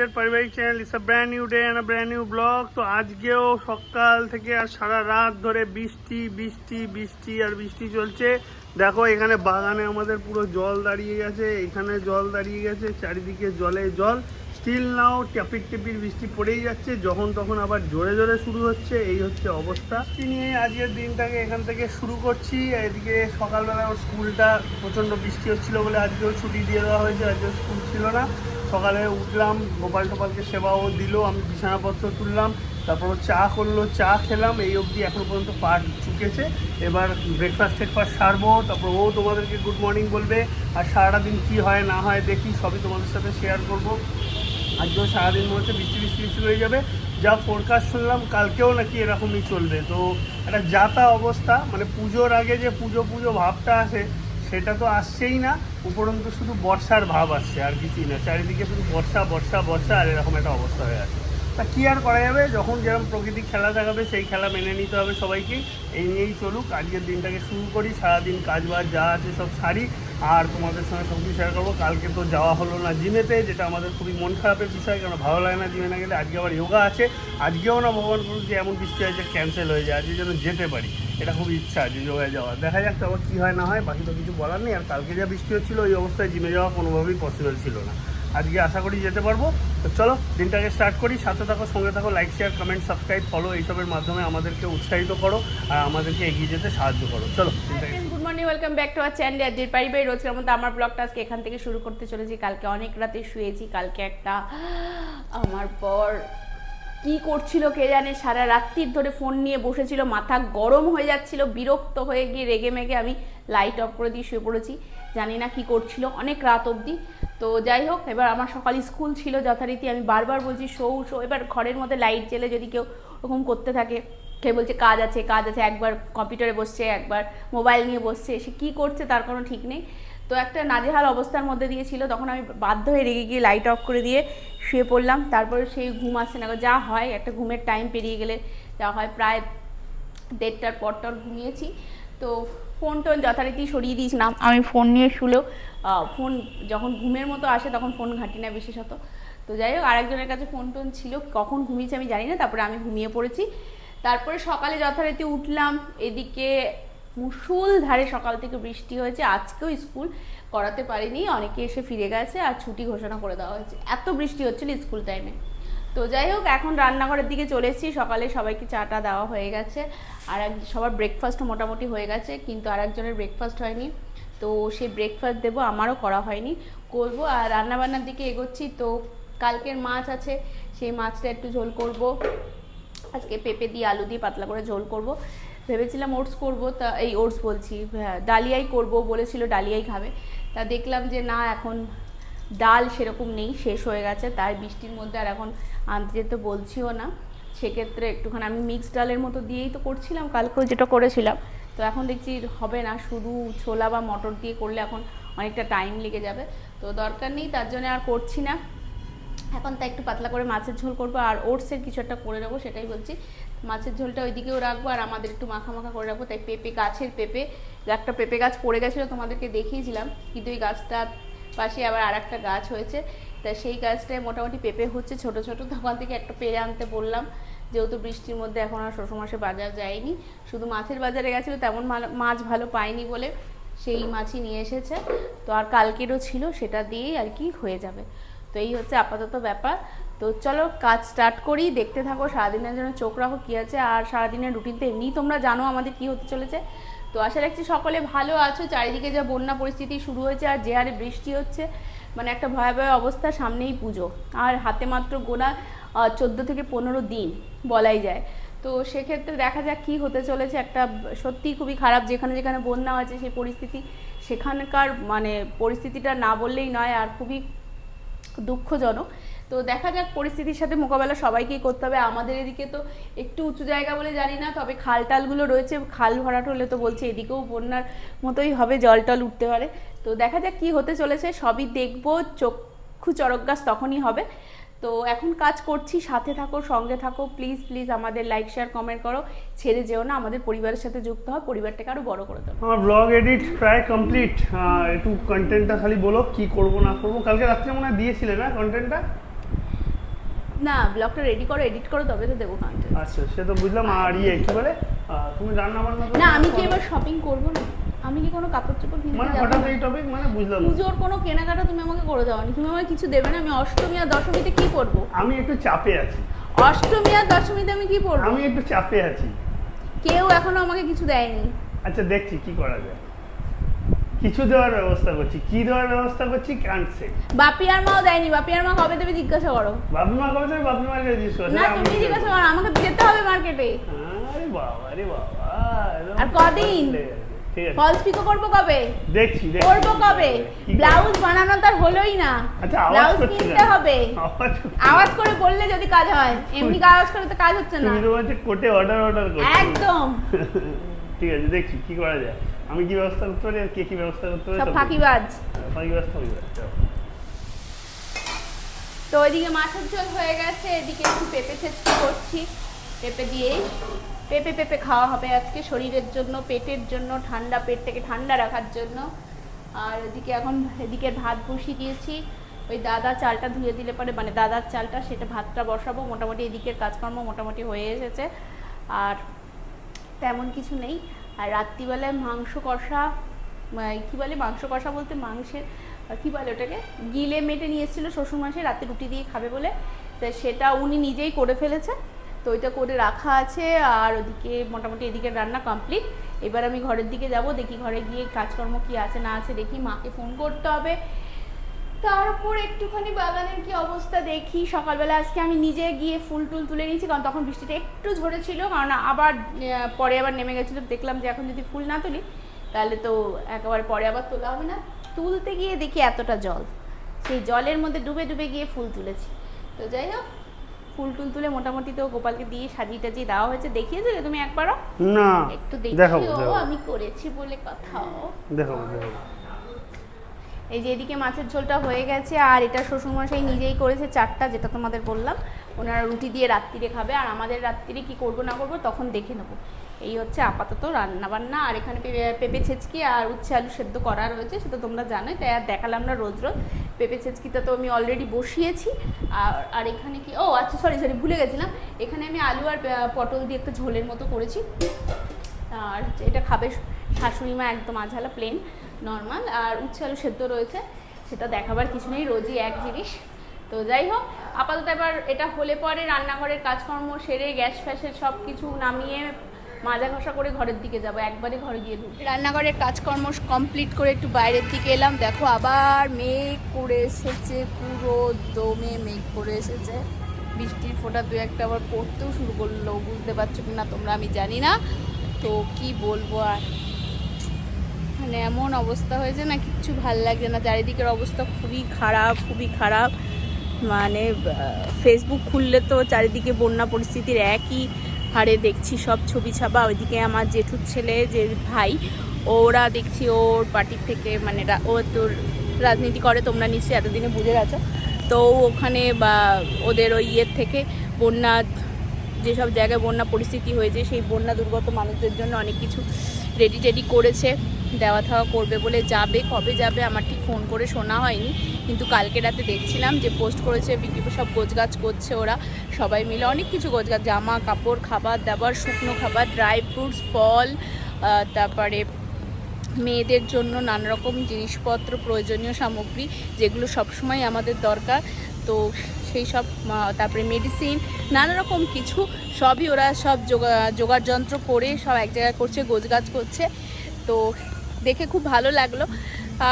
এর পারিবারিক channel. It's a brand new day and a brand new blog. তো আজকেও সকাল থেকে আর সারা রাত ধরে বৃষ্টি বৃষ্টি বৃষ্টি আর বৃষ্টি চলছে। দেখো এখানে বাগানে আমাদের পুরো জল দাঁড়িয়ে গেছে, এখানে জল দাঁড়িয়ে গেছে, চারিদিকে জলে জল। স্টিল নাও টিপির টিপির বৃষ্টি পড়েই যাচ্ছে, যখন তখন আবার জোরে জোরে শুরু হচ্ছে। এই হচ্ছে অবস্থা। বৃষ্টি নিয়ে আজকের দিনটাকে এখান থেকে শুরু করছি। এদিকে সকালবেলা ওর স্কুলটা প্রচণ্ড বৃষ্টি হচ্ছিলো বলে আজকেও ছুটি দিয়ে দেওয়া হয়েছে, আজকেও স্কুল ছিল না। সকালে উঠলাম, গোপাল টোপালকে সেবাও দিল, আমি বিছানাপত্র তুললাম, তারপর চা করলো, চা খেলাম। এই অবধি এখনও পর্যন্ত পাট চুকেছে। এবার ব্রেকফাস্ট টেকফাস্ট সারবো, তারপর ও তোমাদেরকে গুড মর্নিং বলবে। আর সারাটা দিন কী হয় না হয় দেখি, সবই তোমাদের সাথে শেয়ার করবো। আজকেও সারাদিন মনে হচ্ছে বৃষ্টি বৃষ্টি বৃষ্টি হয়ে যাবে। যা ফোরকাস্ট শুনলাম কালকেও নাকি এরকমই চলবে। তো একটা যাতা অবস্থা, মানে পুজোর আগে যে পুজো পুজো ভাবটা আসে সেটা তো আসছেই না, উপরন্তু শুধু বর্ষার ভাব আসছে, আর কিছুই না। চারিদিকে শুধু বর্ষা বর্ষা বর্ষা, আর এরকম একটা অবস্থা হয়ে আছে। তা কী আর করা যাবে, যখন যেরকম প্রকৃতি খেলা দেখাবে সেই খেলা মেনে নিতে হবে সবাইকেই। এই নিয়েই চলুক, আজকের দিনটাকে শুরু করি। সারাদিন কাজবাজ যা আছে সব সারি, আর তোমাদের সঙ্গে সব কিছু শেয়ার করবো। কালকে তো যাওয়া হলো না জিমেতে, যেটা আমাদের খুবই মন খারাপের বিষয়, কারণ ভালো লাগে না জিমে না গেলে। আজকে আবার যোগা আছে, আজকেও না ভগবান করুন যে এমন বৃষ্টি হয় যে ক্যান্সেল হয়ে যায়, আজকে যেন যেতে পারি। এটা খুব ইচ্ছা আছে যোগায় যাওয়ার। দেখা যাক তো আবার কী হয় না হয়, বাকি তো কিছু বলার নেই। আর কালকে যা বৃষ্টি হচ্ছিলো ওই অবস্থায় জিমে যাওয়া কোনোভাবেই পসিবল ছিল না। আজকে আশা করি যেতে পারবো। তো চলো দিনটাকে স্টার্ট করি। সাথে থাকো, সঙ্গে থাকো, like share comment subscribe follow এইসবের মাধ্যমে আমাদেরকে উৎসাহিত করো আর আমাদেরকে এগিয়ে যেতে সাহায্য করো। চলো দিনটাকে। Good morning, welcome back to our channel অ্যাডজের পারিবারিক। রোজকার মতো আমার ব্লগটা আজকে এখান থেকে শুরু করতে চলেছি। কালকে অনেক রাতে শুয়েছি। কালকে একটা আমার পর কি করছিল কে জানে, সারা রাত্রির ধরে ফোন নিয়ে বসেছিল, মাথা গরম হয়ে যাচ্ছিল, বিরক্ত হয়ে গিয়ে রেগে মেগে আমি লাইট অফ করে দিয়ে শুয়ে পড়েছি। জানি না কি করছিল অনেক রাত অবধি। তো যাই হোক, এবার আমার সকালে স্কুল ছিল যথারীতি। আমি বারবার বলছি শো শো। এবার ঘরের মধ্যে লাইট জ্বেলে যদি কেউ ওরকম করতে থাকে, কেউ বলছে কাজ আছে কাজ আছে, একবার কম্পিউটারে বসছে, একবার মোবাইল নিয়ে বসছে, সে কী করছে তার কোনো ঠিক নেই। তো একটা নাজেহাল অবস্থার মধ্যে দিয়েছিল, তখন আমি বাধ্য হয়ে রেগে গিয়ে লাইট অফ করে দিয়ে শুয়ে পড়লাম। তারপরে সেই ঘুম আসছে না, যা হয় একটা ঘুমের টাইম পেরিয়ে গেলে যা হয়, প্রায় 1:30টার পর ঘুমিয়েছি। তো ফোন টোন যথারীতি সরিয়ে দিয়েছিলাম। আমি ফোন নিয়ে শুলেও ফোন যখন ঘুমের মতো আসে তখন ফোন ঘাঁটি না বিশেষত। তো যাই হোক, আরেকজনের কাছে ফোন টোন ছিল, কখন ঘুমিয়েছি আমি জানি না। তারপরে আমি ঘুমিয়ে পড়েছি। তারপরে সকালে যথারীতি উঠলাম। এদিকে মুষলধারে সকাল থেকে বৃষ্টি হয়েছে। আজকেও স্কুল করাতে পারিনি, অনেকে এসে ফিরে গেছে আর ছুটি ঘোষণা করে দেওয়া হয়েছে, এত বৃষ্টি হচ্ছিল স্কুল টাইমে। তো যাই হোক, এখন রান্নাঘরের দিকে চলে এসেছি। সকালে সবাইকে চাটা দেওয়া হয়ে গেছে, আর সবার ব্রেকফাস্টও মোটামুটি হয়ে গেছে, কিন্তু আর একজনের ব্রেকফাস্ট হয়নি। তো সেই ব্রেকফাস্ট দেবো, আমারও করা হয়নি, করব। আর রান্নাবান্নার দিকে এগোচ্ছি। তো কালকের মাছ আছে, সেই মাছটা একটু ঝোল করব। আজকে পেঁপে দিয়ে আলু দিয়ে পাতলা করে ঝোল করব। ভেবেছিলাম ওটস করব, তা এই ওটস বলছি, হ্যাঁ ডালিয়াই করব বলেছিল, ডালিয়াই খাবে। তা দেখলাম যে না, এখন ডাল সেরকম নেই, শেষ হয়ে গেছে। তাই বৃষ্টির মধ্যে আর এখন আনতে যেতে বলছিও না। সেক্ষেত্রে একটুখানি আমি মিক্সড ডালের মতো দিয়েই তো করছিলাম কালকেও যেটা করেছিলাম। তো এখন দেখছি হবে না, শুধু ছোলা বা মটর দিয়ে করলে এখন অনেকটা টাইম লেগে যাবে। তো দরকার নেই, তার জন্য আর করছি না এখন। তাই একটু পাতলা করে মাছের ঝোল করবো, আর ওটসের কিছু একটা করে নেবো, সেটাই বলছি। মাছের ঝোলটা ওইদিকেও রাখবো, আর আমাদের একটু মাখা মাখা করে রাখবো। তাই পেঁপে গাছের একটা পেঁপে গাছ পড়ে গেছিলো, তোমাদেরকে দেখিয়েছিলাম, কিন্তু ওই গাছটার পাশে আবার আর একটা গাছ হয়েছে। তা সেই গাছটায় মোটামুটি পেঁপে হচ্ছে ছোটো ছোটো। তখন থেকে একটা পেরে আনতে বললাম, যেহেতু বৃষ্টির মধ্যে এখন আর শ্বশুরমশাই বাজার যায়নি, শুধু মাছের বাজারে গেছিলো, তেমন মাছ ভালো পাইনি বলে সেই মাছই নিয়ে এসেছে। তো আর কালকেরও ছিল, সেটা দিয়েই আর কি হয়ে যাবে। তো এই হচ্ছে আপাতত ব্যাপার। তো চলো কাজ স্টার্ট করি, দেখতে থাকো, সারাদিনের জন্য চোখ রাখো কী আছে। আর সারাদিনের রুটিন তো এমনিই তোমরা জানো আমাদের কী হতে চলেছে। তো আশা রাখছি সকলে ভালো আছো। চারিদিকে যা বন্যা পরিস্থিতি শুরু হয়েছে, আর যে হারে বৃষ্টি হচ্ছে, মানে একটা ভয়াবহ অবস্থা। সামনেই পুজো, আর হাতে মাত্র গোনা 14 থেকে 15 দিন বলাই যায়। তো সেক্ষেত্রে দেখা যাক কী হতে চলেছে। একটা সত্যিই খুবই খারাপ, যেখানে যেখানে বন্যা আছে সেই পরিস্থিতি, সেখানকার মানে পরিস্থিতিটা না বললেই নয়, আর খুবই দুঃখজনক। তো দেখা যাক, পরিস্থিতির সাথে মোকাবেলা সবাইকেই করতে হবে। আমাদের এদিকে তো একটু উঁচু জায়গা বলে জানি না, তবে খাল টালগুলো রয়েছে, খাল ভরাট হলে তো বলছে এদিকেও বন্যার মতোই হবে, জল টল উঠতে পারে। তো দেখা যাক কী হতে চলেছে, সবই দেখবো, চক্ষু চড়ক গাছ তখনই হবে। তো এখন কাজ করছি, সাথে থাকো, সঙ্গে থাকো, প্লিজ প্লিজ আমাদের লাইক শেয়ার কমেন্ট করো, ছেড়ে যেও না, আমাদের পরিবারের সাথে যুক্ত হও, পরিবারটাকে আরও বড় করে দাও। আমার ব্লগ এডিট প্রায় কমপ্লিট। একটু কন্টেন্টটা খালি বলো কি করব না করব। কালকে রাত্রে মনে হয় দিয়েছিলে না কন্টেন্টটা? না, ব্লগটা রেডি করো, এডিট করো, তবে তো দেবো কন্টেন্ট। আচ্ছা সে তো বুঝলাম। আর কি বলে তুমি রান্না বান্না না আমি কি এবার শপিং করবো না? আমি কি কোনো কাপড় চোপড় কিনতে মানে যাবো? হঠাৎ এই টপিক মানে বুঝলাম না। পুজোর কোনো কেনাকাটা তুমি আমাকে করে দাও নি, তুমি আমাকে কিছু দেবে না। আমি অষ্টমী আর দশমীতে কি করবো? আমি একটু চাপে আছি। অষ্টমী আর দশমীতে আমি কি করবো? আমি একটু চাপে আছি। কেউ এখনো আমাকে কিছু দেয়নি। আচ্ছা দেখছি কি করা যায়, কিছু দেওয়ার ব্যবস্থা করছি। কি দেওয়ার ব্যবস্থা করছি কাঁদছে। বাপি আর মাও দেয়নি। বাপি আর মা কবে দেবে জিজ্ঞাসা করো। বাপি মা কবে দেবে? বাপি মাকে জিজ্ঞেস করো। না তুমি জিজ্ঞাসা করো, আমাকে যেতে হবে মার্কেটে। আরে বাবা রে বাবা, আর কদিন? ঠিক আছে ফলস পিকো করবো কবে? দেখছি করবো কবে? ব্লাউজ বানানো তার হলোই না। আচ্ছা ব্লাউজ কিনতে হবে। আওয়াজ করে বললে যদি কাজ হয়, এমনি আওয়াজ করে তো কাজ হচ্ছে না। তুমি তো বলছো কোটে অর্ডার করছো। একদম ঠিক আছে দেখছি কি করা যায়। আমি কি ব্যবস্থা করতে পারি আর কে কি ব্যবস্থা করতে পারি? সব ফাঁকিবাজ। ফাঁকিবাজ। তো ওইদিকে মাছের ঝোল হয়ে গেছে, এদিকে একটু পেঁপে ছেঁচকি করছি। পেঁপে দিয়েই পেঁপে খাওয়া হবে আজকে, শরীরের জন্য, পেটের জন্য, ঠান্ডা পেটটাকে ঠান্ডা রাখার জন্য। আর এদিকে ভাত বসিয়ে দিয়েছি। ওই দাদা চালটা ধুয়ে দিলে পরে, মানে দাদার চালটা, সেটা ভাতটা বসাবো। মোটামুটি এদিকের কাজকর্ম মোটামুটি হয়ে এসেছে, আর তেমন কিছু নেই। আর রাত্রিবেলায় মাংস কষা, কী বলে মাংস কষা বলতে মাংসের কী বলে ওটাকে, গিলে মেটে নিয়ে এসেছিলো শ্বশুরমশাই রাতে রুটি দিয়ে খাবে বলে, তো সেটা উনি নিজেই করে ফেলেছে। তো ওইটা করে রাখা আছে। আর ওদিকে মোটামুটি এদিকে রান্না কমপ্লিট। এবার আমি ঘরের দিকে যাব, দেখি ঘরে গিয়ে কাজকর্ম কি আছে না আছে দেখি, মাকে ফোন করতে হবে। তারপর একটুখানি বাগানের কি অবস্থা দেখি। সকালবেলা আজকে আমি নিজে গিয়ে ফুল টুল তুলে নিয়েছি, কারণ তখন বৃষ্টিটা একটু ঝরেছিল, কারণ পরে আবার নেমে গেছিলো। দেখলাম যে এখন যদি ফুল না তুলি তাহলে তো একেবারে পরে আবার তোলা হবে না। তুলতে গিয়ে দেখি এতটা জল, সেই জলের মধ্যে ডুবে ডুবে গিয়ে ফুল তুলেছি। তো যাই হোক, ফুল টুল তুলে মোটামুটি তো গোপালকে দিয়ে সাজিয়ে টাজিয়ে দেওয়া হয়েছে। দেখিয়েছো তুমি একবারও? না, একটু দেখিও, আমি করেছি বলে কথা। দেখাবো। এই যে এদিকে মাছের ঝোলটা হয়ে গেছে, আর এটা শ্বশুরমশাই নিজেই করেছে চারটা, যেটা তোমাদের বললাম। ওনারা রুটি দিয়ে রাত্রিরে খাবে, আর আমাদের রাত্রিরে কি করব না করব তখন দেখে নেবো। এই হচ্ছে আপাতত রান্না বান্না। আর এখানে পেঁপে ছেঁচকি আর উচ্ছে আলু সেদ্ধ করা রয়েছে, সেটা তোমরা জানোই, তাই আর দেখালাম না রোজ রোজ। পেঁপে ছেঁচকিটা তো আমি অলরেডি বসিয়েছি। আর এখানে কি, ও আচ্ছা সরি ভুলে গেছিলাম, এখানে আমি আলু আর পটল দিয়ে একটা ঝোলের মতো করেছি। আর এটা খাবে শাশুড়ি মা, একদম আঝালা প্লেন নর্মাল। আর উচ্ছে আলু সেদ্ধ রয়েছে, সেটা দেখাবার কিছু নেই, রোজই এক জিনিস। তো যাই হোক, আপাতত এবার এটা হলে পরে রান্নাঘরের কাজকর্ম সেরে গ্যাস ফ্যাসের সব কিছু নামিয়ে মাজা ঘষা করে ঘরের দিকে যাব, একবারে ঘরে গিয়ে ঢুকবো। রান্নাঘরের কাজকর্ম কমপ্লিট করে একটু বাইরের দিকে এলাম। দেখো আবার মেঘ করে এসেছে, পুরো দমে মেঘ করে এসেছে। বৃষ্টির ফোঁটা দু একটা আবার পড়তেও শুরু করলো, বুঝতে পারছো কিনা তোমরা আমি জানি না। তো কি বলবো আর, মানে এমন অবস্থা হয়েছে না, কিচ্ছু ভাল লাগছে না। চারিদিকের অবস্থা খুবই খারাপ। মানে ফেসবুক খুললে তো চারিদিকে বন্যা পরিস্থিতির একই হারে দেখছি সব ছবি ছাপা। ওইদিকে আমার জেঠুর ছেলে, যে ভাই, ওরা দেখছি ওর পার্টির থেকে, মানে ও তো রাজনীতি করে, তোমরা নিশ্চয়ই এতদিনে বুঝে গেছো। তো ওখানে বা ওদের ওই ইয়ের থেকে বন্যা, যেসব জায়গায় বন্যা পরিস্থিতি হয়েছে, সেই বন্যা দুর্গত মানুষদের জন্য অনেক কিছু রেডি করেছে, দেওয়া থাওয়া করবে বলে। যাবে, কবে যাবে আমার ঠিক ফোন করে শোনা হয়নি, কিন্তু কালকে রাতে দেখছিলাম যে পোস্ট করেছে, বিকিপো সব গোছগাছ করছে ওরা সবাই মিলে, অনেক কিছু গোছগাছ, জামা কাপড়, খাবার দাবার, শুকনো খাবার, ড্রাই ফ্রুটস, ফল, তারপরে মেয়েদের জন্য নানা রকম জিনিসপত্র, প্রয়োজনীয় সামগ্রী যেগুলো সবসময় আমাদের দরকার। তো সেই সব, তারপরে মেডিসিন, নানা রকম কিছু সবই ওরা সব জোগাড় যন্ত্র করে সব এক জায়গায় করছে, গোছগাছ করছে। তো দেখে খুব ভালো লাগলো।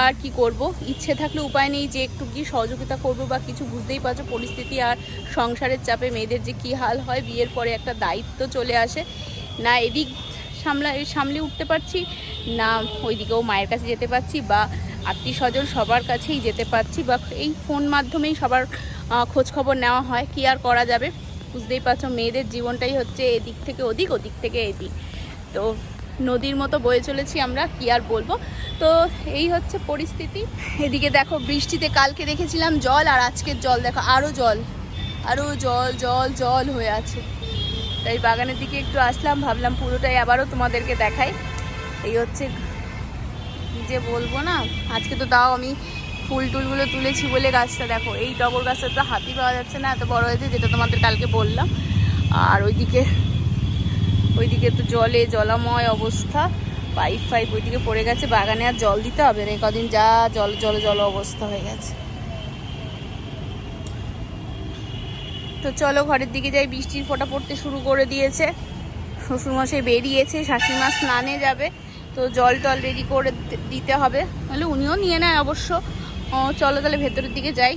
আর কি করব, ইচ্ছে থাকলে উপায় নেই যে একটু কি সহযোগিতা করব বা কিছু। বুঝতেই পারছো পরিস্থিতি আর সংসারের চাপে মেয়েদের যে কী হাল হয়, বিয়ের পরে একটা দায়িত্ব চলে আসে, না এদিক সামলে উঠতে পারছি, না ওইদিকেও মায়ের কাছে যেতে পারছি, বা আত্মীয় স্বজন সবার কাছেই যেতে পারছি, বা এই ফোন মাধ্যমেই সবার খোঁজ খবর নেওয়া হয়। কি আর করা যাবে, বুঝতেই পারছো মেয়েদের জীবনটাই হচ্ছে এদিক থেকে ওদিক, ওদিক থেকে এদিক। তো নদীর মতো বয়ে চলেছি আমরা, কি আর বলবো। তো এই হচ্ছে পরিস্থিতি। এদিকে দেখো বৃষ্টিতে কালকে দেখেছিলাম জল, আর আজকের জল দেখো আরও জল হয়ে আছে। তাই বাগানের দিকে একটু আসলাম, ভাবলাম পুরোটাই আবারও তোমাদেরকে দেখাই। এই হচ্ছে, কি যে বলবো না, আজকে তো তাও আমি ফুল টুলগুলো তুলেছি বলে গাছটা দেখো, এই টগর গাছটা তো হাতি পাওয়া যাচ্ছে না, এত বড় হয়েছে, যেটা তোমাদের কালকে বললাম। আর ওইদিকে তো জলাময় অবস্থা, পাইপ ওইদিকে পড়ে গেছে, বাগানে আর জল দিতে হবে না, কদিন যা জল অবস্থা হয়ে গেছে। তো চলো ঘরের দিকে যাই, বৃষ্টির ফোঁটা পড়তে শুরু করে দিয়েছে। শ্বশুরমশাই বেরিয়েছে, শাশুড়িমা স্নানে যাবে, তো জল টল রেডি করে দিতে হবে, নাহলে উনিও নিয়ে নেয় অবশ্য। চলো তাহলে ভেতরের দিকে যাই,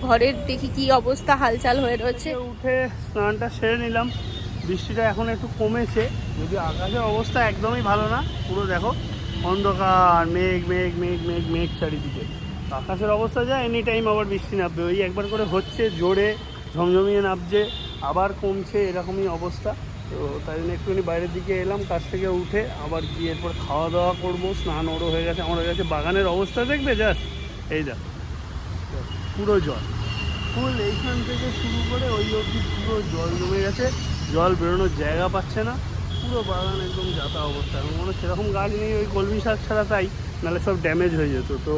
ঘরের দেখি কি অবস্থা হালচাল হয়ে রয়েছে। উঠে স্নানটা সেরে নিলাম, বৃষ্টিটা এখন একটু কমেছে, যদি আকাশের অবস্থা একদমই ভালো না, পুরো দেখো অন্ধকার, মেঘ চারিদিকে। আকাশের অবস্থা যা এনি টাইম আবার বৃষ্টি নামবে, ওই একবার করে হচ্ছে জোরে ঝমঝমিয়ে নামছে, আবার কমছে, এরকমই অবস্থা। তো তাই জন্য একটুখানি বাইরের দিকে এলাম, কাছ থেকে উঠে আবার গিয়ে এরপর খাওয়া দাওয়া করবো। স্নান ওরও হয়ে গেছে, আমার হয়ে গেছে। বাগানের অবস্থা দেখবে জাস্ট, এই দেখ পুরো জল, ফুল এইখান থেকে শুরু করে ওই অবধি পুরো জল জমে গেছে, জল বেরোনোর জায়গা পাচ্ছে না, পুরো বাগান একদম যাতা অবস্থা। এবং মনে সেরকম গাছ নেই, ওই কলমি শাক ছাড়া, তাই নাহলে সব ড্যামেজ হয়ে যেত। তো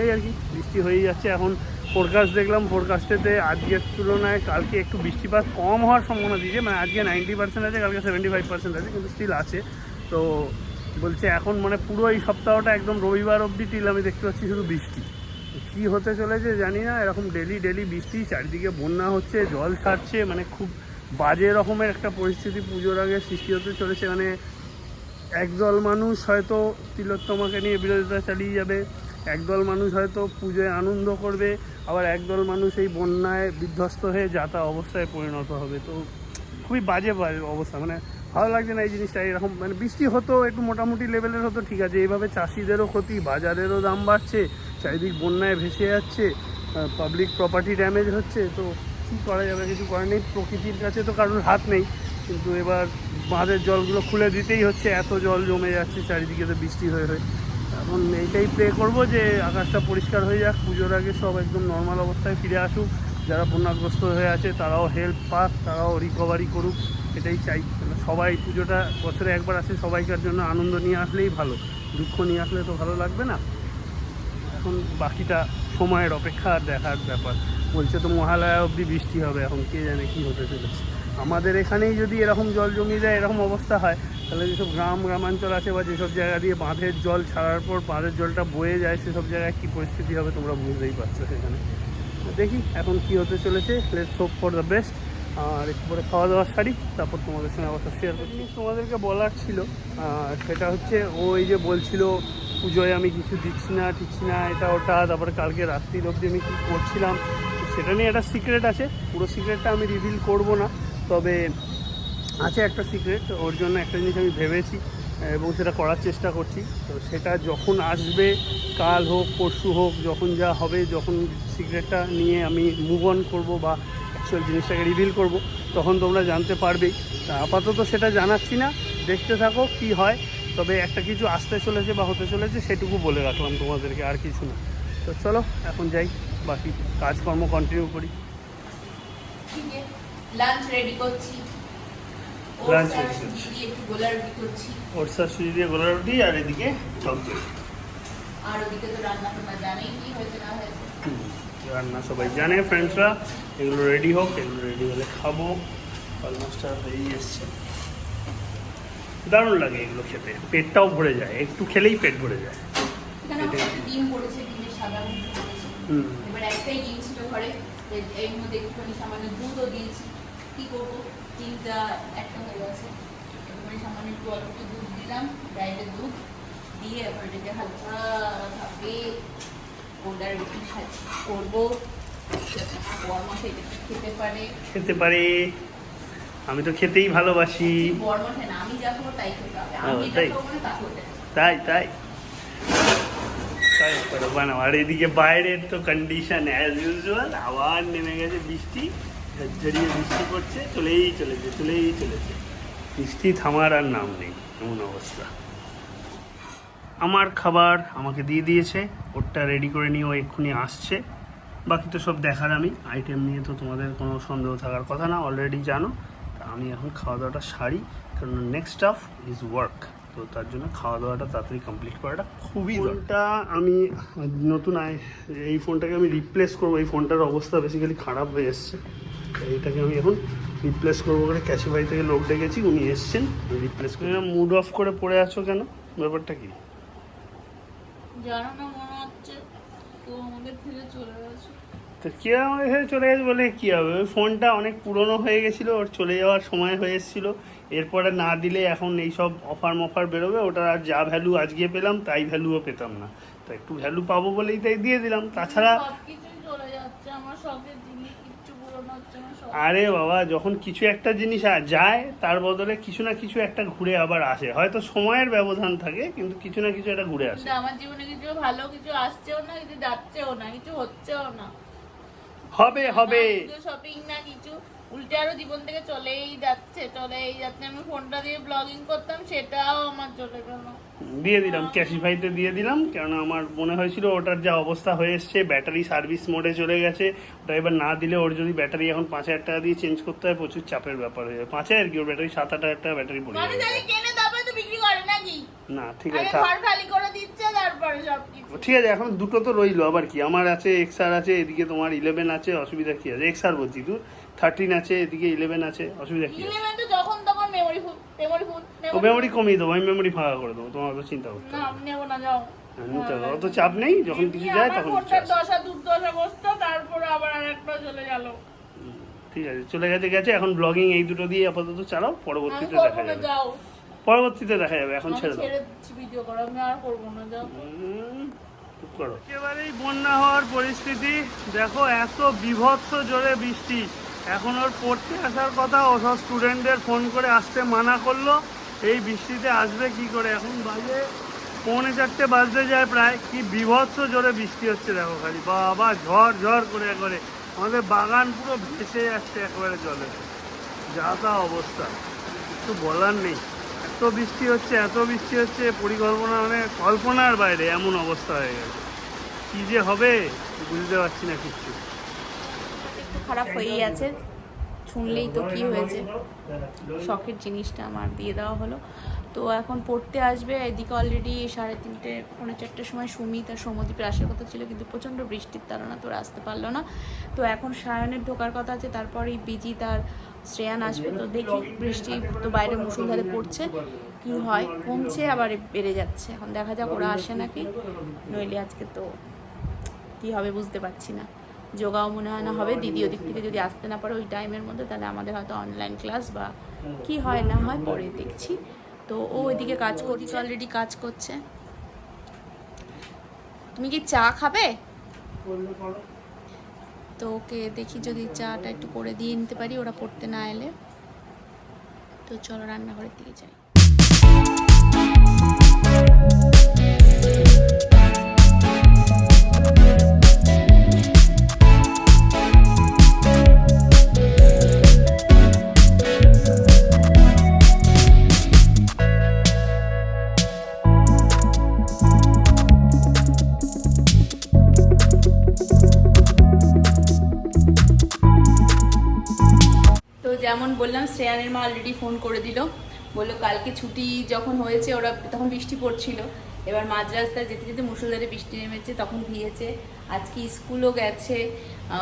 এই আর কি, বৃষ্টি হয়েই যাচ্ছে। এখন ফোরকাস্ট দেখলাম, ফোরকাস্টেতে আজকের তুলনায় কালকে একটু বৃষ্টিপাত কম হওয়ার সম্ভাবনা দিয়েছে, মানে আজকে 90% আছে, কালকে 75% আছে, কিন্তু স্টিল আছে। তো বলছে এখন মানে পুরো এই সপ্তাহটা একদম রবিবার অবধি টিল আমি দেখতে পাচ্ছি শুধু বৃষ্টি। কী হতে চলেছে জানি না, এরকম ডেলি বৃষ্টি, চারিদিকে বন্যা হচ্ছে, জল ছাড়ছে, মানে খুব বাজে রকমের একটা পরিস্থিতি পুজোর আগে সৃষ্টি হতে চলেছে। মানে একদল মানুষ হয়তো তিলোত্তমাকে নিয়ে বিরোধিতা চালিয়ে যাবে, একদল মানুষ হয়তো পুজোয় আনন্দ করবে, আবার একদল মানুষ এই বন্যায় বিধ্বস্ত হয়ে যাতা অবস্থায় পরিণত হবে। তো খুবই বাজে অবস্থা, মানে ভালো লাগছে না এই জিনিসটা। এরকম মানে বৃষ্টি হতো একটু মোটামুটি লেভেলের হতো, ঠিক আছে, এইভাবে চাষিদেরও ক্ষতি, বাজারেরও দাম বাড়ছে, চারিদিক বন্যায় ভেসে যাচ্ছে, পাবলিক প্রপার্টি ড্যামেজ হচ্ছে। তো কী করা যাবে, কিছু করার নেই, প্রকৃতির কাছে তো কারোর হাত নেই। কিন্তু এবার বাঁধের জলগুলো খুলে দিতেই হচ্ছে, এত জল জমে যাচ্ছে চারিদিকে তো বৃষ্টি হয়ে। এখন এইটাই প্রে করবো যে আকাশটা পরিষ্কার হয়ে যাক, পুজোর আগে সব একদম নর্মাল অবস্থায় ফিরে আসুক, যারা বন্যাগ্রস্ত হয়ে আছে তারাও হেল্প পাক, তারাও রিকভারি করুক, এটাই চাই। সবাই পুজোটা বছরে একবার আসে, সবাইকার জন্য আনন্দ নিয়ে আসলেই ভালো, দুঃখ নিয়ে আসলে তো ভালো লাগবে না। এখন বাকিটা সময়ের অপেক্ষা আর দেখার ব্যাপার। বলছে তো মহালয়া অবধি বৃষ্টি হবে, এখন কে জানে কী হতে চলেছে। আমাদের এখানেই যদি এরকম জল জমিয়ে যায়, এরকম অবস্থা হয়, তাহলে যেসব গ্রামাঞ্চল আছে বা যেসব জায়গা দিয়ে বাঁধের জল ছাড়ার পর বাঁধের জলটা বয়ে যায়, সেসব জায়গায় কী পরিস্থিতি হবে তোমরা বুঝতেই পারছো সেখানে। দেখি এখন কি হতে চলেছে, let's hope for the best. আর একটু পরে খাওয়া দাওয়া সারি, তারপর তোমাদের সঙ্গে আবার শেয়ার করছি। তোমাদেরকে বলার ছিল, সেটা হচ্ছে ওই যে বলছিল পুজোয় আমি কিছু দিচ্ছি না এটা ওটা, তারপরে কালকে রাত্রির অবধি আমি কী করছিলাম সেটা নিয়ে একটা সিক্রেট আছে। পুরো সিক্রেটটা আমি রিভিল করব না, তবে আছে একটা সিক্রেট, ওর জন্য একটা জিনিস আমি ভেবেছি এবং সেটা করার চেষ্টা করছি। তো সেটা যখন আসবে, কাল হোক পরশু হোক, যখন যা হবে, যখন সিক্রেটটা নিয়ে আমি মুভ অন করবো বা অ্যাকচুয়াল জিনিসটাকে রিভিল করব, তখন তোমরা জানতে পারবেই। আপাতত সেটা জানাচ্ছি না, দেখতে থাকো কি হয়। তবে একটা কিছু আসতে চলেছে বা হতে চলেছে, সেটুকু বলে রাখলাম তোমাদেরকে, আর কিছু না। তো চলো এখন যাই, বাকি কাজকর্ম কন্টিনিউ করি। লাঞ্চ রেডি করছি, লাঞ্চ ওটস আর সুজি দিয়ে গোলা রুটি, আর এদিকে চকচড়ি। আর ওদিকে তো রান্না তোমরা জানেই কি হয়েছে না হয়েছে, রান্না সবাই জানে ফ্রেন্ডসরা। এগুলো রেডি হোক, এগুলো রেডি হলে খাবো। অলমোস্টটা হয়েই এসছে, দারুণ লাগে এগুলো খেতে, পেটটাও ভরে যায়, একটু খেলেই পেট ভরে যায়। ডিম পড়েছে, ডিমের সাদা এবার একটাই ডিম ছিল ঘরে, এর মধ্যে একটুখানি সামান্য দুধও দিয়েছি, কি করবো, ডিমটা একটা হয়ে গেছে, এবারে সামান্য একটু অল্প একটু দুধ দিলাম, ডাইরেক্ট দুধ দিয়ে এবার এটাকে হালকা ভাবে ওটার রুটি করবো। বরমশাই এটা খেতে পারে, আমি তো খেতেই ভালোবাসি। বরমশাই না, আমি যা খাবো তাই খেতে হবে, আমি এটা খাবো না তা খেতে হবে। তাই বানাও। আর এদিকে বাইরের তো কন্ডিশন অ্যাজ ইউজুয়াল, আবার নেমে গেছে বৃষ্টি, ঝরিয়ে বৃষ্টি পড়ছে, চলেই চলেছে, বৃষ্টি থামার আর নাম নেই, এমন অবস্থা। আমার খাবার আমাকে দিয়ে দিয়েছে, ওরটা রেডি করে নিয়ে ও এক্ষুনি আসছে। বাকি তো সব দেখার, আমি আইটেম নিয়ে তো তোমাদের কোনো সন্দেহ থাকার কথা না, অলরেডি জানো। তা আমি এখন খাওয়া দাওয়াটা সারি, কারণ নেক্সট স্টাফ ইজ ওয়ার্ক। তো তো তার জন্য খাওয়া দাওয়াটা তাড়াতাড়ি কমপ্লিট করাটা খুবই ফোনটা আমি নতুন এই ফোনটাকে আমি রিপ্লেস করবো। এই ফোনটার অবস্থা বেসিক্যালি খারাপ হয়ে এসছে, এইটাকে আমি এখন রিপ্লেস করবো করে ক্যাশিফাই থেকে লোক ডেকেছি, উনি এসছেন রিপ্লেস করে। মুড অফ করে পড়ে আছো কেন, ব্যাপারটা কি? জানো না, মনে হচ্ছে তো আমাদের থেকে চলে গেছে। তো কে আমাদের সাথে চলে গেছে বলে কী হবে? ওই ফোনটা অনেক পুরনো হয়ে গেছিলো, ওর চলে যাওয়ার সময় হয়ে এসেছিলো। এরপরে না দিলে এখন এইসব অফার বেরোবে, ওটার আর যা ভ্যালু আজকে পেলাম তাই ভ্যালুও পেতাম না। তো একটু ভ্যালু পাবো বলেই তাই দিয়ে দিলাম, তাছাড়া সবকিছুই চলে যাচ্ছে, আমার শখের জিনিস কিচ্ছু পুরনো হচ্ছে না। সব আরে বাবা, যখন কিছু একটা জিনিস যায় তার বদলে কিছু না কিছু একটা ঘুরে আবার আসে। হয়তো সময়ের ব্যবধান থাকে, কিন্তু কিছু না কিছু একটা ঘুরে আসে। কিন্তু আমার জীবনে কিছু ভালো কিছু আসছেও না, কিছু যাচ্ছেও না, কিছু হচ্ছেও না। হবে শপিং না কিছু, উল্টে আরো জীবন থেকে চলেই যাচ্ছে। আমি ফোনটা দিয়ে ব্লগিং করতাম, সেটাও আমার চলে গেল। দিয়ে দিলাম ক্যাশিফাইতে দিয়ে দিলাম, কেননা আমার মনে হয়েছিল ওটার যা অবস্থা হয়ে এসছে, ব্যাটারি সার্ভিস মোডে চলে গেছে। ওটা এবার না দিলে ওর যদি ব্যাটারি এখন 5,000 টাকা দিয়ে চেঞ্জ করতে হয়, প্রচুর চাপের ব্যাপার হয়ে যায়। 5,000 কি, ওর ব্যাটারি 7-8 টাকা ব্যাটারি পড়ে মানে যাবে। জানি কেনে তারপরে তো বিক্রি করে নাকি? না ঠিক আগে আছে, ঘর খালি করে দিচ্ছে তারপরে সবকিছু। ঠিক আছে, এখন দুটো তো রইলো, আবার কি? আমার আছে XR আছে, এদিকে তোমার 11 আছে, অসুবিধা কি আছে? XR বলছি, 13 আছে, এদিকে 11 আছে, অসুবিধা কি আছে? 11 তো যখন তখন মেমরি ফুল। ও মেমোরি কমিয়ে দেবো, আমি মেমোরি ফাঁকা করে দেবো, তোমার অত চিন্তা করতে না, হবে আমি নেবো না, যাও। নিতে হবে, অত চাপ নেই। যখন কিছু যায় তখন কিছু আসে। দশা দুর্দশা বসতো, তারপরে আবার আরেকটা চলে গেল। ঠিক আছে, চলে গেছে। এখন ব্লগিং এই দুটো দিয়ে আপাতত চালাও, আমি পরবর্তীতে করবো দেখা না, যাবে। যাও। পরবর্তীতে দেখা যাবে, এখন আমি ছেড়ে দাও। ছেড়ে দিচ্ছি ভিডিও করা, আমি আর করবো না, যাও। চুপ করো। একেবারেই বন্যা হওয়ার পরিস্থিতি দেখো, এত বিভৎস জোরে বৃষ্টি। এখন ওর পড়তে আসার কথা, ও সব স্টুডেন্টদের ফোন করে আসতে মানা করলো। এই বৃষ্টিতে আসবে কি করে? এখন বাজে 3:45 বাজতে যায় প্রায়। কি বিভৎস জোরে বৃষ্টি হচ্ছে দেখো, খালি বাবা ঝড় করে একবারে আমাদের বাগান পুরো ভেসে যাচ্ছে একবারে জলে, যা তা অবস্থা, কিছু বলার নেই। এত বৃষ্টি হচ্ছে, পরিকল্পনা মানে কল্পনার বাইরে এমন অবস্থা হয়ে গেছে। কি যে হবে বুঝতে পারছি না কিচ্ছু। একটু খারাপ হয়েই আছে, শুনলেই তো কি হয়েছে। শখের জিনিসটা আমার দিয়ে দেওয়া হলো। তো এখন পড়তে আসবে। এদিকে অলরেডি 3:30 পৌনে 4টার সময় সুমিত আর সৌম্যদীপের আসার কথা ছিল, কিন্তু প্রচণ্ড বৃষ্টির তাড়না, তো আসতে পারলো না। তো এখন সায়নের ঢোকার কথা আছে, তারপরেই বিজি তার শ্রেয়ান আসবে। তো দেখি, বৃষ্টি তো বাইরে মুষলধারে পড়ছে, কি হয়, কমছে আবার বেড়ে যাচ্ছে। এখন দেখা যাক ওরা আসে নাকি, নইলে আজকে তো কী হবে বুঝতে পারছি না। যোগাও মনে হয় না হবে, দিদি ওদিক থেকে যদি আসতে না পারে ওই টাইমের মধ্যে, তাহলে আমাদের হয়তো অনলাইন ক্লাস বা কি হয় না হয় পরে দেখছি। তো ও ওইদিকে কাজ করছে, অলরেডি কাজ করছে। তুমি কি চা খাবে? তো ওকে দেখি যদি চাটা একটু করে দিয়ে নিতে পারি, ওরা পড়তে না এলে। তো চলো রান্নাঘরের দিকে যাই। তো যেমন বললাম, শ্রেয়ানের মা অলরেডি ফোন করে দিল, বললো কালকে ছুটি যখন হয়েছে, ওরা তখন বৃষ্টি পড়ছিল। এবার মাঝ রাস্তায় যেতে যেতে মুষলধারে বৃষ্টি নেমেছে, তখন ভিজেছে। আজকে স্কুলও গেছে,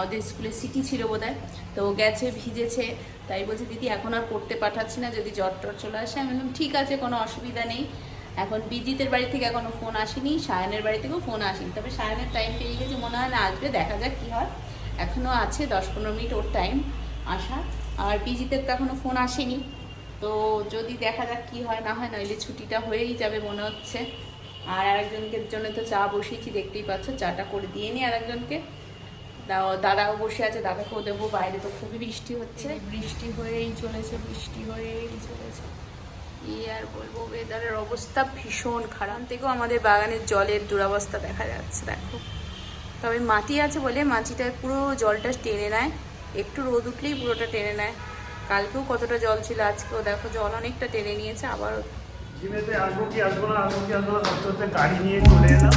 ওদের স্কুলে সিটি ছিল বোধহয়, তো গেছে ভিজেছে। তাই বলছে দিদি এখন আর পড়তে পাঠাচ্ছি না, যদি জ্বর টর চলে আসে। আমি বললাম ঠিক আছে, কোনো অসুবিধা নেই। এখন বিজিতের বাড়ি থেকে এখনও ফোন আসেনি, সায়নের বাড়ি থেকেও ফোন আসেনি। তবে সায়নের টাইম পেয়ে গেছে, মনে হয় না আসবে, দেখা যাক কী হয়। এখনও আছে 10-15 মিনিট ওর টাইম আসা। আর পিজিতে তো এখনও ফোন আসেনি, তো যদি দেখা যাক কী হয় না হয়, নইলে ছুটিটা হয়েই যাবে মনে হচ্ছে। আর আরেকজনকে জন্য তো চা বসিয়েছি, দেখতেই পাচ্ছ, চাটা করে দিয়ে নি আরেকজনকে। দাদাও বসে আছে, দাদাকেও দেবো। বাইরে তো খুবই বৃষ্টি হচ্ছে, বৃষ্টি হয়েই চলেছে। এই আর বলবো, ওয়েদারের অবস্থা ভীষণ খারাপ। থেকেও আমাদের বাগানের জলের দুরবস্থা দেখা যাচ্ছে দেখো। তবে মাটি আছে বলে মাটিটা পুরো জলটা টেনে নেয়, একটু রোদ উঠলেই পুরোটা টেনে নেয়। কালকেও কতটা জল ছিল, আজকেও দেখো জল অনেকটা টেনে নিয়েছে। আবার জিমেতে আসবো কি আসবো না করতে গাড়ি নিয়ে চলে এলাম।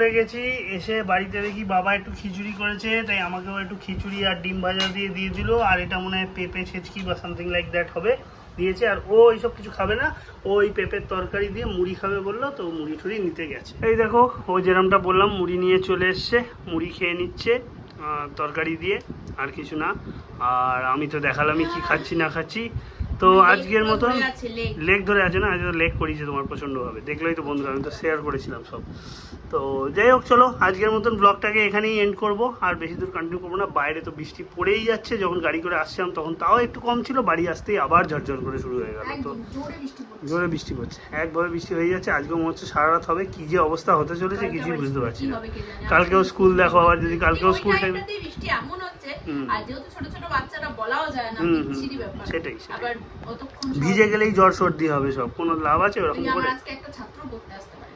হয়ে গেছি, এসে বাড়িতে দেখি বাবা একটু খিচুড়ি করেছে, তাই আমাকেও একটু খিচুড়ি আর ডিম ভাজা দিয়ে দিল। আর এটা মনে হয় পেঁপে ছেচকি বা সামথিং লাইক দ্যাট হবে দিয়েছে। আর ও এইসব কিছু খাবে না, ও ওই পেঁপের তরকারি দিয়ে মুড়ি খাবে বললো, তো মুড়ি টুড়ি নিতে গেছে। এই দেখো ও যেরমটা বললাম মুড়ি নিয়ে চলে এসছে, মুড়ি খেয়ে নিচ্ছে তরকারি দিয়ে, আর কিছু না। আর আমি তো দেখালামই কি খাচ্ছি না খাচ্ছি। তো আজকের মতন লেগ ধরে আছে না, আজ লেগ করিয়েছে তোমার প্রচণ্ডভাবে, দেখলেই তো বন্ধুরা, আমি তো শেয়ার করেছিলাম সব। তো যাই হোক, চলো আজকের মতন ব্লগটাকে এখানেই এন্ড করব, আর বেশি দূর কন্টিনিউ করবো না। বাইরে তো বৃষ্টি পড়েই যাচ্ছে, যখন গাড়ি করে আসছিলাম তখন তাও একটু কম ছিল, বাড়ি আসতেই আবার ঝরঝর করে শুরু হয়ে গেল। তো জোরে বৃষ্টি পড়ছে, একভাবে বৃষ্টি হয়ে যাচ্ছে। আজকেও মনে হচ্ছে সারা রাত হবে, কি যে অবস্থা হতে চলেছে কিছুই বুঝতে পারছি না। কালকেও স্কুল দেখো, আবার যদি কালকেও স্কুল টাইমে বৃষ্টি এমন হচ্ছে, আর যেহেতু ছোট ছোট বাচ্চারা বলাও যায় না, বিচ্ছিরি ব্যাপার। সেটাই আবার অতক্ষণ ভিজে গেলেই জ্বর সর্দি হবে, সব কোনো লাভ আছে ওরকম করে? আজকে একটা ছাত্র পড়তে আসতে পারে।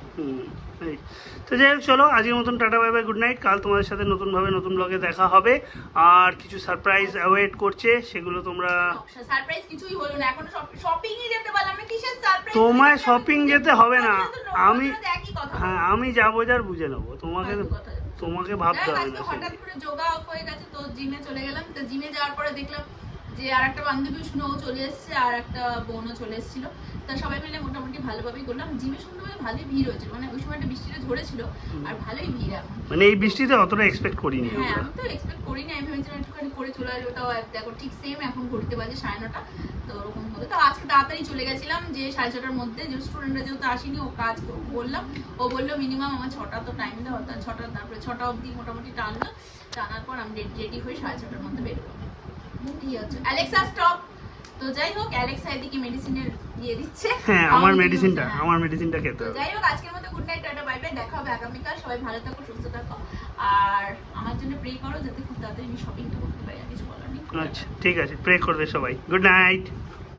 তো যাই হোক, চলো আজকের মতন tata bye bye, good night. কাল তোমাদের সাথে নতুনভাবে নতুন ব্লগে দেখা হবে, আর কিছু সারপ্রাইজ অ্যাওয়েট করছে, সেগুলো তোমরা। সারপ্রাইজ কিছুই হলো না, এখন শপিংই যেতে পারলাম না, কিসের সারপ্রাইজ? তোমায় শপিং যেতে হবে না, আমি যাবো, যার বুঝে নেবো, তোমাকে ভাবতে হবে না। হঠাৎ করে যোগা অফ হয়ে গেছে, তো জিমে চলে গেলাম। তো জিমে যাওয়ার পরে দেখলাম যে আর একটা বান্ধবী শুনেও চলে এসছে, আর একটা বোনও চলে এসেছিল। তা সবাই মিলে মোটামুটি ভালোভাবেই করলাম। জিমে শুনতে ভালোই ভিড় হয়েছিল, মানে ওই সময়টা বৃষ্টিটা ধরেছিল, আর ভালোই ভিড় এখন। মানে এই বৃষ্টিতে অতটা এক্সপেক্ট করিনি। হ্যাঁ, আমি তো এক্সপেক্ট করিনি, আমি ভেবেছিলাম একটুখানি করে চলে আসবে। ওটাও দেখো ঠিক সেম, এখন ঘুরতে বাজে 9:30, তো ওরকম হলো। তো আজকে তাড়াতাড়ি চলে গেছিলাম, যে 6:30টার মধ্যে, যে স্টুডেন্টরা যেহেতু আসেনি, ও কাজ বললাম, ও বললো মিনিমাম আমার 6টা তো টাইম দেওয়া, অর্থাৎ 6টা, তারপরে 6টা অবধি মোটামুটি টানলো। টানার পর আমি রেডি হয়ে 6:30টার মধ্যে বেরোবো। ঠিক আছে, অ্যালেক্সা স্টপ। তো যাই হোক, অ্যালেক্সা এদিকে মেডিসিনের দিয়ে দিচ্ছে। হ্যাঁ, আমার মেডিসিনটা খেতে হবে। যাই হোক, আজকের মতো good night, tata bye bye, দেখা হবে আগামীকাল। সবাই ভালো থাকো, সুস্থ থাকো, আর আমার জন্য প্রে করো যাতে খুব তাড়াতাড়ি আমি শপিংটা করতে পারি। আর কিছু বলার নেই। আচ্ছা, ঠিক আছে, প্রে করবে সবাই। Good night.